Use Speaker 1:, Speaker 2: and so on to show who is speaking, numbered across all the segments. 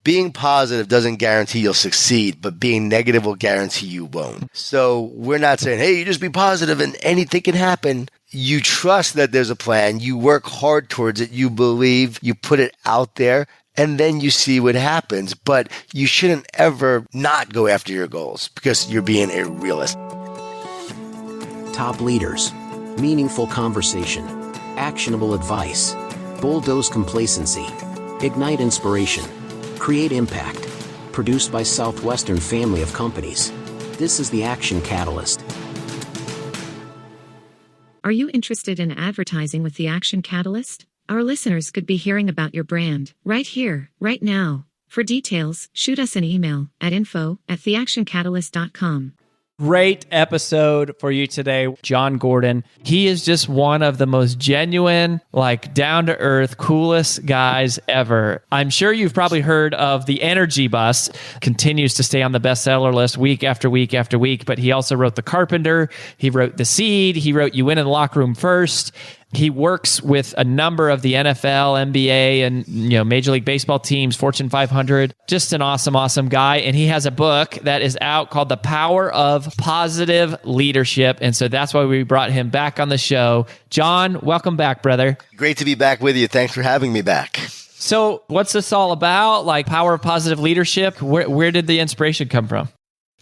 Speaker 1: being positive doesn't guarantee you'll succeed, but being negative will guarantee you won't. So we're not saying, hey, you just be positive and anything can happen. You trust that there's a plan. You work hard towards it. You believe, you put it out there, and then you see what happens. But you shouldn't ever not go after your goals because you're being a realist.
Speaker 2: Top leaders, meaningful conversation, actionable advice, bulldoze complacency, ignite inspiration, create impact. Produced by Southwestern Family of Companies. This is the Action Catalyst.
Speaker 3: Are you interested in advertising with the Action Catalyst? Our listeners could be hearing about your brand right here, right now. For details, shoot us an email at info@theactioncatalyst.com.
Speaker 4: Great episode for you today, John Gordon. He is just one of the most genuine, down-to-earth, coolest guys ever. I'm sure you've probably heard of the Energy Bus. Continues to stay on the bestseller list week after week after week, but he also wrote The Carpenter. He wrote The Seed. He wrote You Win in the Locker Room First. He works with a number of the NFL, NBA, and Major League Baseball teams, Fortune 500. Just an awesome, awesome guy. And he has a book that is out called The Power of Positive Leadership. And so that's why we brought him back on the show. John, welcome back, brother.
Speaker 1: Great to be back with you. Thanks for having me back.
Speaker 4: So what's this all about? Power of positive leadership? Where did the inspiration come from?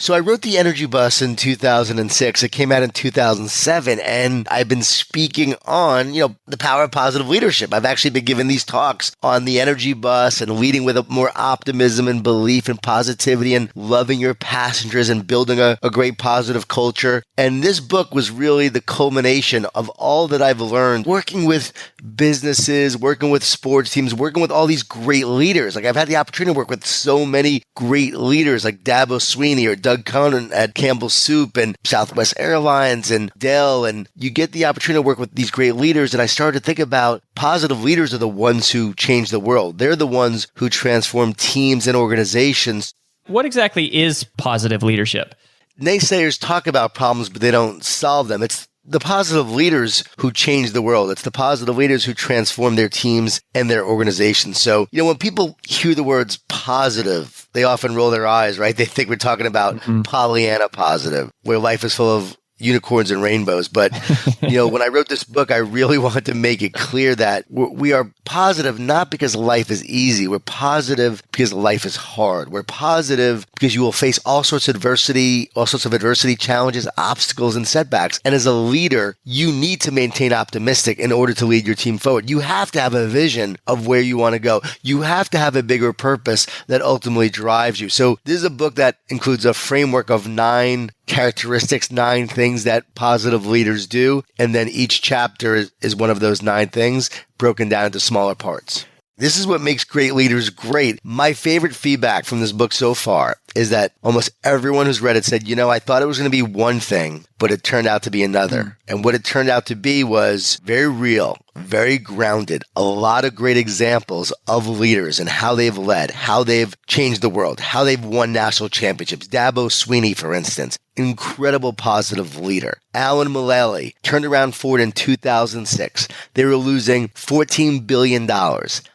Speaker 1: So I wrote The Energy Bus in 2006. It came out in 2007, and I've been speaking on, the power of positive leadership. I've actually been giving these talks on The Energy Bus and leading with more optimism and belief and positivity and loving your passengers and building a great positive culture. And this book was really the culmination of all that I've learned working with businesses, working with sports teams, working with all these great leaders. I've had the opportunity to work with so many great leaders like Dabo Sweeney or Doug Conan at Campbell Soup and Southwest Airlines and Dell. And you get the opportunity to work with these great leaders. And I started to think about positive leaders are the ones who change the world. They're the ones who transform teams and organizations.
Speaker 4: What exactly is positive leadership?
Speaker 1: Naysayers talk about problems, but they don't solve them. It's the positive leaders who change the world. It's the positive leaders who transform their teams and their organizations. So, when people hear the words positive, they often roll their eyes, right? They think we're talking about Pollyanna positive, where life is full of unicorns and rainbows. But, when I wrote this book, I really wanted to make it clear that we are positive not because life is easy. We're positive because life is hard. We're positive because you will face all sorts of adversity, challenges, obstacles, and setbacks. And as a leader, you need to maintain optimistic in order to lead your team forward. You have to have a vision of where you want to go. You have to have a bigger purpose that ultimately drives you. So this is a book that includes a framework of 9 characteristics, 9 things that positive leaders do. And then each chapter is one of those 9 things broken down into smaller parts. This is what makes great leaders great. My favorite feedback from this book so far is that almost everyone who's read it said, I thought it was going to be one thing, but it turned out to be another. And what it turned out to be was very real, very grounded, a lot of great examples of leaders and how they've led, how they've changed the world, how they've won national championships. Dabo Sweeney, for instance, incredible positive leader. Alan Mulally turned around Ford in 2006. They were losing $14 billion.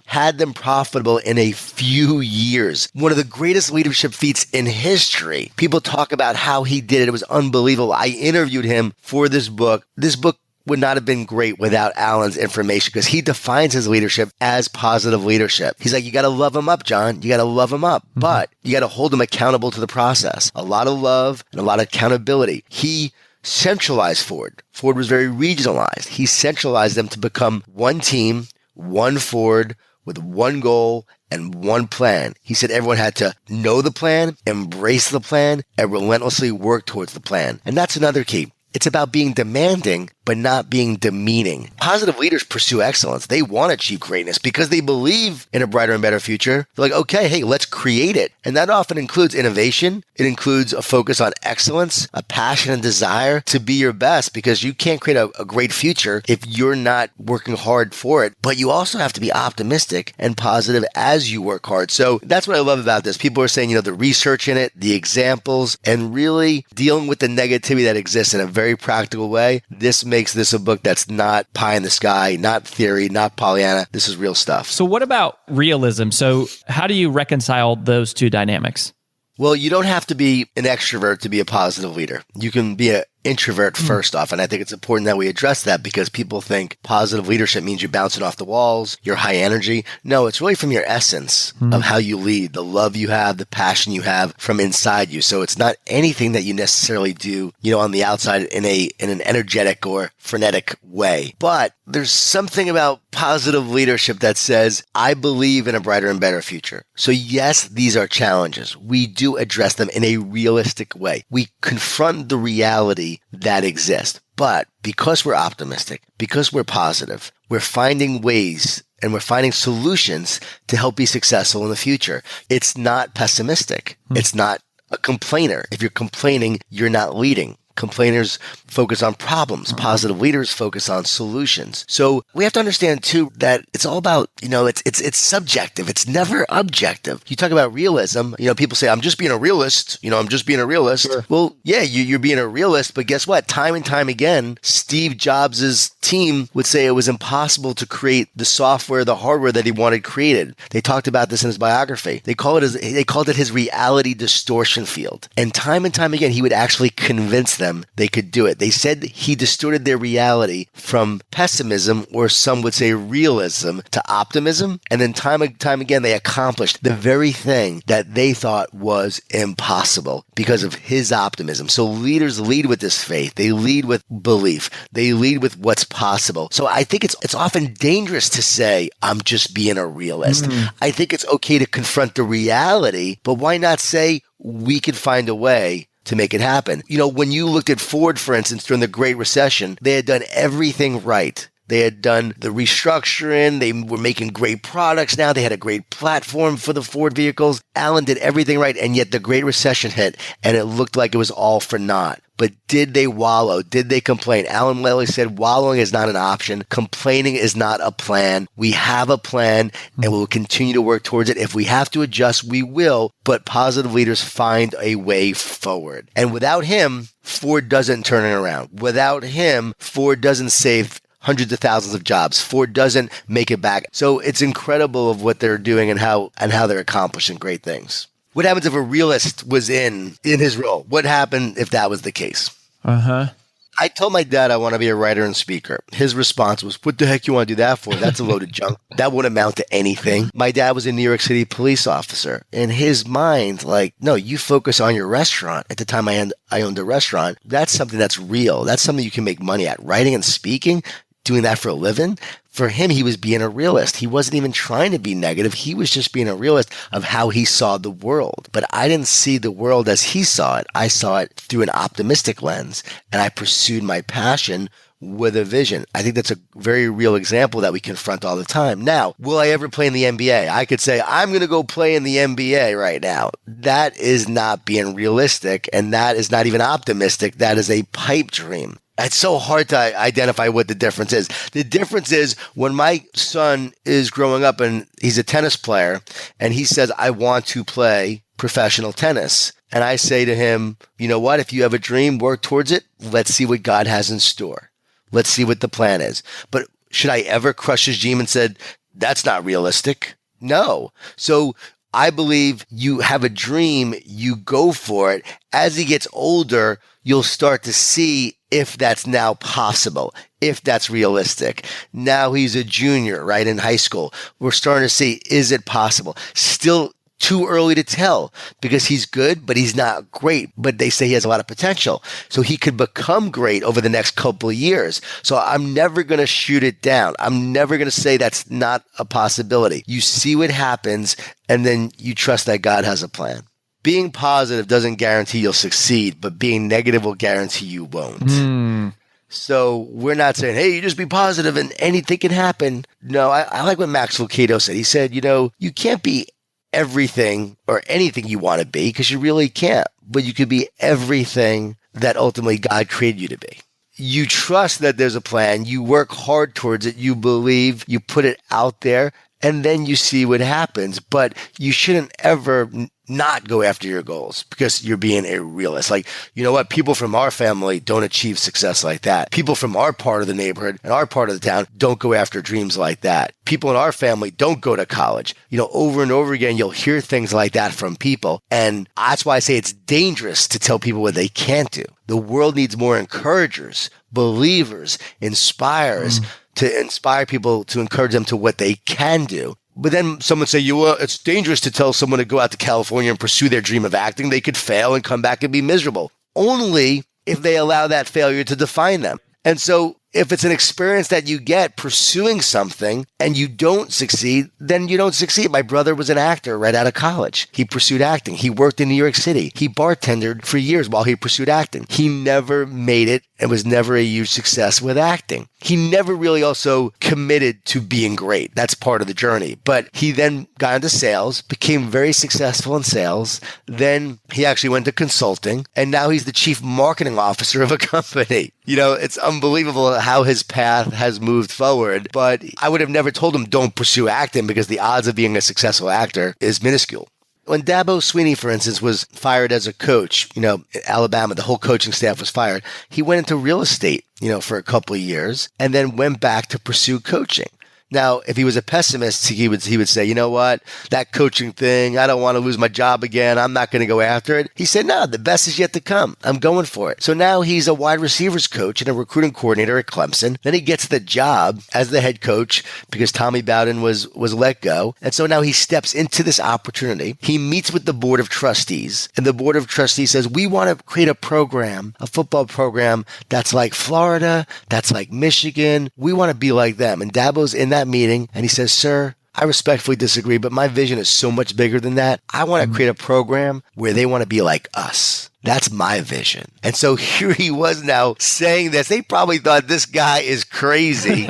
Speaker 1: Had them profitable in a few years. One of the greatest leadership feats in history. People talk about how he did it. It was unbelievable. I interviewed him for this book. This book would not have been great without Alan's information because he defines his leadership as positive leadership. He's like, you got to love him up, John. You got to love him up, but you got to hold him accountable to the process. A lot of love and a lot of accountability. He centralized Ford. Ford was very regionalized. He centralized them to become one team, one Ford, with one goal and one plan. He said everyone had to know the plan, embrace the plan, and relentlessly work towards the plan. And that's another key. It's about being demanding, but not being demeaning. Positive leaders pursue excellence. They want to achieve greatness because they believe in a brighter and better future. They're like, okay, hey, let's create it. And that often includes innovation. It includes a focus on excellence, a passion and desire to be your best because you can't create a great future if you're not working hard for it. But you also have to be optimistic and positive as you work hard. So that's what I love about this. People are saying, the research in it, the examples, and really dealing with the negativity that exists in a very practical way. This makes this a book that's not pie in the sky, not theory, not Pollyanna. This is real stuff.
Speaker 4: So what about realism? So how do you reconcile those two dynamics?
Speaker 1: Well, you don't have to be an extrovert to be a positive leader. You can be an introvert first off. And I think it's important that we address that because people think positive leadership means you're bouncing off the walls, you're high energy. No, it's really from your essence of how you lead, the love you have, the passion you have from inside you. So it's not anything that you necessarily do, on the outside in an energetic or frenetic way. But there's something about positive leadership that says, I believe in a brighter and better future. So yes, these are challenges. We do address them in a realistic way. We confront the reality that exists. But because we're optimistic, because we're positive, we're finding ways and we're finding solutions to help be successful in the future. It's not pessimistic. It's not a complainer. If you're complaining, you're not leading. Complainers focus on problems. Positive leaders focus on solutions. So we have to understand too that it's all about, it's subjective. It's never objective. You talk about realism, people say, I'm just being a realist. I'm just being a realist. Sure. Well, yeah, you're being a realist, but guess what? Time and time again, Steve Jobs' team would say it was impossible to create the software, the hardware that he wanted created. They talked about this in his biography. They called it his reality distortion field. And time again, he would actually convince them they could do it. They said he distorted their reality from pessimism, or some would say realism, to optimism. And then time and time again, they accomplished the very thing that they thought was impossible because of his optimism. So leaders lead with this faith. They lead with belief. They lead with what's possible. So I think it's often dangerous to say, I'm just being a realist. I think it's okay to confront the reality, but why not say we could find a way to make it happen? When you looked at Ford, for instance, during the Great Recession, they had done everything right. They had done the restructuring. They were making great products now. They had a great platform for the Ford vehicles. Allen did everything right, and yet the Great Recession hit, and it looked like it was all for naught. But did they wallow? Did they complain? Alan Lally said, wallowing is not an option. Complaining is not a plan. We have a plan, and we'll continue to work towards it. If we have to adjust, we will. But positive leaders find a way forward. And without him, Ford doesn't turn it around. Without him, Ford doesn't save hundreds of thousands of jobs. Ford doesn't make it back. So it's incredible of what they're doing and how they're accomplishing great things. What happens if a realist was in his role? What happened if that was the case? I told my dad I want to be a writer and speaker. His response was, what the heck you want to do that for? That's a load of junk. That wouldn't amount to anything. My dad was a New York City police officer. In his mind, no, you focus on your restaurant. At the time I owned a restaurant. That's something that's real. That's something you can make money at. Writing and speaking, doing that for a living. For him, he was being a realist. He wasn't even trying to be negative. He was just being a realist of how he saw the world. But I didn't see the world as he saw it. I saw it through an optimistic lens, and I pursued my passion with a vision. I think that's a very real example that we confront all the time. Now, will I ever play in the NBA? I could say, I'm going to go play in the NBA right now. That is not being realistic, and that is not even optimistic. That is a pipe dream. It's so hard to identify what the difference is. The difference is when my son is growing up and he's a tennis player and he says, I want to play professional tennis. And I say to him, you know what? If you have a dream, work towards it. Let's see what God has in store. Let's see what the plan is. But should I ever crush his dream and said, that's not realistic? No. So I believe you have a dream, you go for it. As he gets older, you'll start to see if that's now possible, if that's realistic. Now he's a junior, right, in high school. We're starting to see, is it possible? Still too early to tell because he's good, but he's not great. But they say he has a lot of potential. So he could become great over the next couple of years. So I'm never going to shoot it down. I'm never going to say that's not a possibility. You see what happens, and then you trust that God has a plan. Being positive doesn't guarantee you'll succeed, but being negative will guarantee you won't. So we're not saying, hey, you just be positive and anything can happen. No, I like what Max Lucado said. He said, you can't be everything or anything you want to be because you really can't, but you could be everything that ultimately God created you to be. You trust that there's a plan. You work hard towards it. You believe, you put it out there, and then you see what happens. But you shouldn't ever not go after your goals because you're being a realist. Like, you know what? People from our family don't achieve success like that. People from our part of the neighborhood and our part of the town don't go after dreams like that. People in our family don't go to college. Over and over again, you'll hear things like that from people. And that's why I say it's dangerous to tell people what they can't do. The world needs more encouragers, believers, inspirers to inspire people, to encourage them to what they can do. But then someone say, it's dangerous to tell someone to go out to California and pursue their dream of acting. They could fail and come back and be miserable. Only if they allow that failure to define them. And so if it's an experience that you get pursuing something and you don't succeed, then you don't succeed. My brother was an actor right out of college. He pursued acting. He worked in New York City. He bartendered for years while he pursued acting. He never made it and was never a huge success with acting. He never really also committed to being great. That's part of the journey. But he then got into sales, became very successful in sales. Then he actually went to consulting, and now he's the chief marketing officer of a company. It's unbelievable how his path has moved forward. But I would have never told him don't pursue acting because the odds of being a successful actor is minuscule. When Dabo Swinney, for instance, was fired as a coach, in Alabama, the whole coaching staff was fired. He went into real estate, for a couple of years and then went back to pursue coaching. Now, if he was a pessimist, he would say, you know what, that coaching thing, I don't want to lose my job again. I'm not going to go after it. He said, no, the best is yet to come. I'm going for it. So now he's a wide receivers coach and a recruiting coordinator at Clemson. Then he gets the job as the head coach because Tommy Bowden was let go. And so now he steps into this opportunity. He meets with the board of trustees, and the board of trustees says, we want to create a program, a football program that's like Florida, that's like Michigan. We want to be like them. And Dabo's in that meeting and he says, sir, I respectfully disagree, but my vision is so much bigger than that. I want to create a program where they want to be like us. That's my vision. And so here he was now saying this. They probably thought this guy is crazy,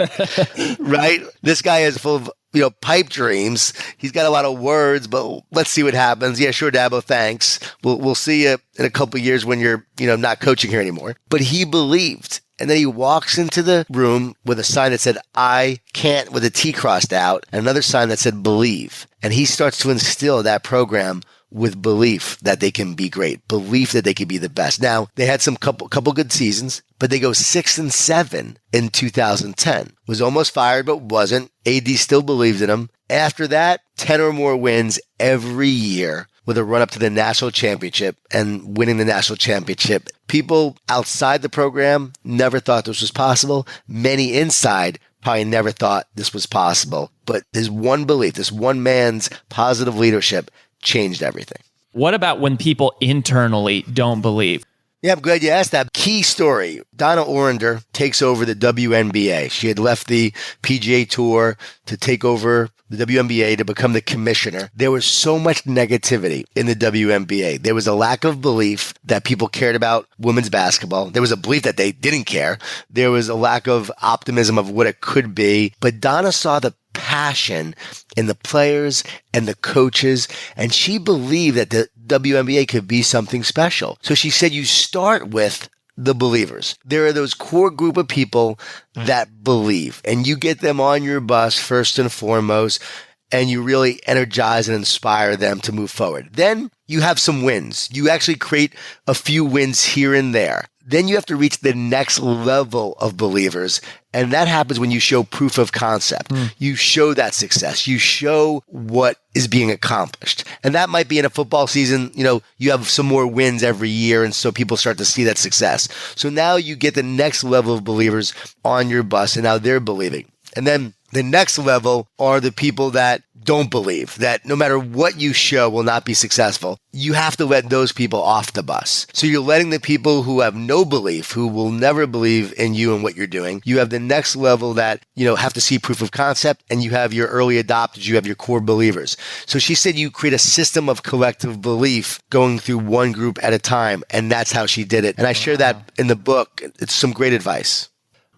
Speaker 1: right? This guy is full of pipe dreams. He's got a lot of words, but let's see what happens. Yeah, sure, Dabo, thanks. We'll see you in a couple of years when you're not coaching here anymore. But he believed. And then he walks into the room with a sign that said, I can't, with a T crossed out, and another sign that said, believe. And he starts to instill that program with belief that they can be great, belief that they can be the best. Now, they had some couple good seasons, but they go 6-7 in 2010. Was almost fired, but wasn't. AD still believed in him. After that, 10 or more wins every year, with a run up to the national championship and winning the national championship. People outside the program never thought this was possible. Many inside probably never thought this was possible. But his one belief, this one man's positive leadership changed everything.
Speaker 4: What about when people internally don't believe?
Speaker 1: Yeah, I'm glad you asked that. Key story. Donna Orander takes over the WNBA. She had left the PGA Tour to take over the WNBA to become the commissioner. There was so much negativity in the WNBA. There was a lack of belief that people cared about women's basketball. There was a belief that they didn't care. There was a lack of optimism of what it could be. But Donna saw the passion in the players and the coaches, and she believed that the WNBA could be something special. So she said, you start with the believers. There are those core group of people that believe, and you get them on your bus first and foremost, and you really energize and inspire them to move forward. Then you have some wins. You actually create a few wins here and there. Then you have to reach the next level of believers. And that happens when you show proof of concept. You show that success. You show what is being accomplished. And that might be in a football season, you have some more wins every year. And so people start to see that success. So now you get the next level of believers on your bus, and now they're believing. And then the next level are the people that don't believe, that no matter what you show will not be successful. You have to let those people off the bus. So you're letting the people who have no belief, who will never believe in you and what you're doing. You have the next level that, have to see proof of concept, and you have your early adopters, you have your core believers. So she said you create a system of collective belief going through one group at a time, and that's how she did it. And I share that in the book. It's some great advice.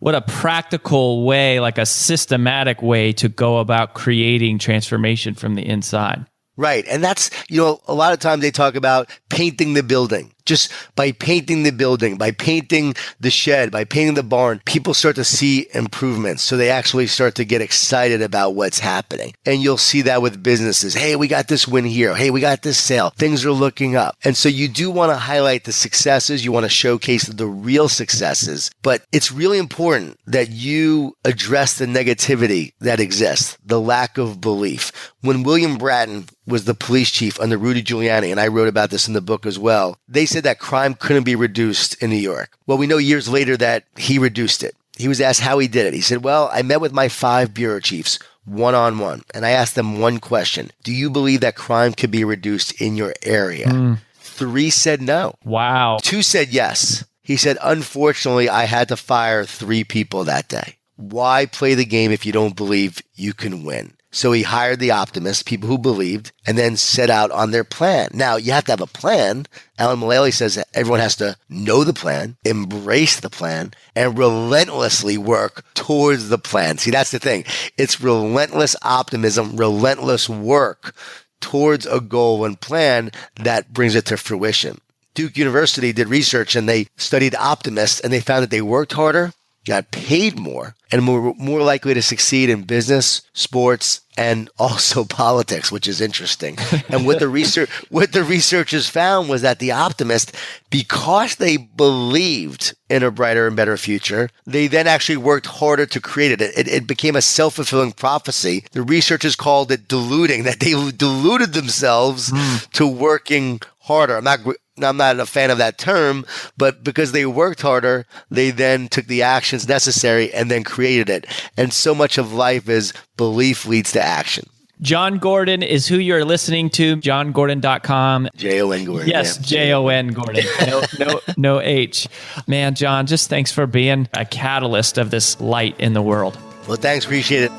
Speaker 4: What a practical way, like a systematic way to go about creating transformation from the inside.
Speaker 1: Right. And that's, a lot of times they talk about painting the building. Just by painting the building, by painting the shed, by painting the barn, people start to see improvements. So they actually start to get excited about what's happening. And you'll see that with businesses. Hey, we got this win here. Hey, we got this sale. Things are looking up. And so you do want to highlight the successes. You want to showcase the real successes. But it's really important that you address the negativity that exists, the lack of belief. When William Bratton was the police chief under Rudy Giuliani, and I wrote about this in the book as well, they said that crime couldn't be reduced in New York. Well, we know years later that he reduced it. He was asked how he did it. He said, well, I met with my 5 bureau chiefs one-on-one, and I asked them one question. Do you believe that crime could be reduced in your area? 3 said no.
Speaker 4: Wow.
Speaker 1: 2 said yes. He said, unfortunately, I had to fire 3 people that day. Why play the game if you don't believe you can win? So he hired the optimists, people who believed, and then set out on their plan. Now, you have to have a plan. Alan Mulally says that everyone has to know the plan, embrace the plan, and relentlessly work towards the plan. See, that's the thing. It's relentless optimism, relentless work towards a goal and plan that brings it to fruition. Duke University did research, and they studied optimists, and they found that they worked harder, got paid more, and were more likely to succeed in business, sports, and also politics, which is interesting. And what the researchers found was that the optimist, because they believed in a brighter and better future, they then actually worked harder to create it. It became a self-fulfilling prophecy. The researchers called it diluting, that they deluded themselves to working harder. I'm not a fan of that term, but because they worked harder, they then took the actions necessary and then created it. And so much of life is belief leads to action.
Speaker 4: John Gordon is who you're listening to, johngordon.com.
Speaker 1: Jon Gordon.
Speaker 4: Yes, Jon Gordon. No H. Man, John, just thanks for being a catalyst of this light in the world.
Speaker 1: Well, thanks. Appreciate it.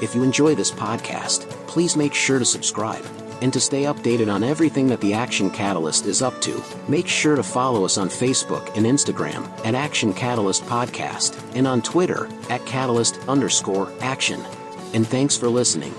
Speaker 2: If you enjoy this podcast, please make sure to subscribe. And to stay updated on everything that the Action Catalyst is up to, make sure to follow us on Facebook and Instagram at Action Catalyst Podcast and on Twitter at Catalyst_Action. And thanks for listening.